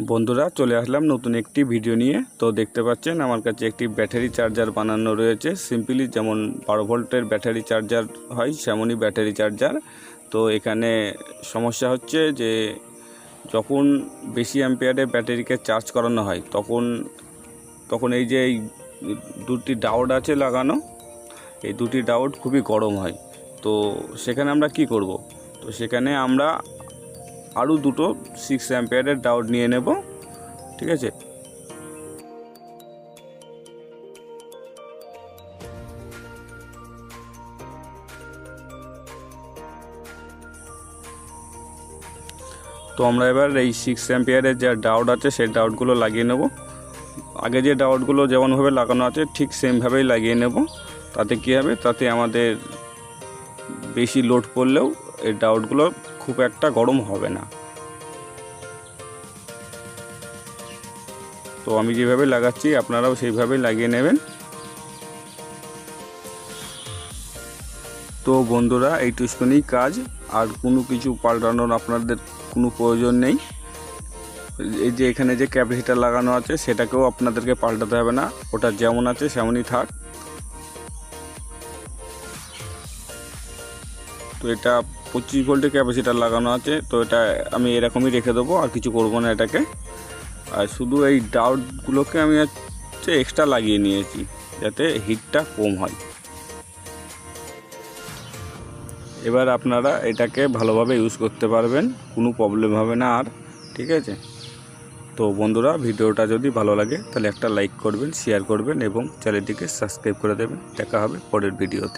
বন্ধুরা চলে আসলাম নতুন একটি ভিডিও নিয়ে। তো দেখতে পাচ্ছেন আমার কাছে একটি ব্যাটারি চার্জার বানানো রয়েছে। সিম্পলি যেমন 12 ভোল্টের ব্যাটারি চার্জার হয় সেমনই ব্যাটারি চার্জার। তো এখানে সমস্যা হচ্ছে যে যখন বেশি অ্যাম্পিয়ারের ব্যাটারিকে চার্জ করানো হয় তখন এই যে এই দুটি ডায়োড আছে লাগানো, এই দুটি ডায়োড খুবই গরম হয়। তো সেখানে আমরা কি করব? তো সেখানে আমরা আরও দুটো 6 অ্যাম্পিয়ারের ডায়োড নিয়ে নেব। ঠিক আছে, তো আমরা এবার এই 6 অ্যাম্পিয়ারের যে ডায়োড আছে সেই ডায়োডগুলো লাগিয়ে নেব। আগে যে ডায়োডগুলো যেমনভাবে লাগানো আছে ঠিক সেমভাবেই লাগিয়ে নেব। তাতে কী হবে, তাতে আমাদের বেশি লোড পড়লেও এই ডায়োডগুলো খুব একটা গরম হবে না। তো আমি যেভাবে লাগাচ্ছি আপনারাও সেইভাবেই লাগিয়ে নেবেন। তো বন্ধুরা এইটুকুনি কাজ, আর কোনো কিছু পাল্টানোর আপনাদের কোনো প্রয়োজন নেই। এই যে এখানে যে ক্যাপাসিটার লাগানো আছে সেটাকেও আপনাদেরকে পাল্টাতে হবে না, ওটা যেমন আছে সেমনই থাক। তো এটা 25 ভোল্টের ক্যাপাসিটার লাগানো আছে, তো এটা আমি এরকমই রেখে দেবো, আর কিছু করব না এটাকে। আর শুধু এই ডায়োডগুলোকে আমি এক্সট্রা লাগিয়ে নিয়েছি যাতে হিটটা কম হয়। এবার আপনারা এটাকে ভালোভাবে ইউজ করতে পারবেন, কোনো প্রবলেম হবে না আর। ঠিক আছে, তো বন্ধুরা ভিডিওটা যদি ভালো লাগে তাহলে একটা লাইক করবেন, শেয়ার করবেন এবং চ্যানেলটিকে সাবস্ক্রাইব করে দেবেন। দেখা হবে পরের ভিডিওতে।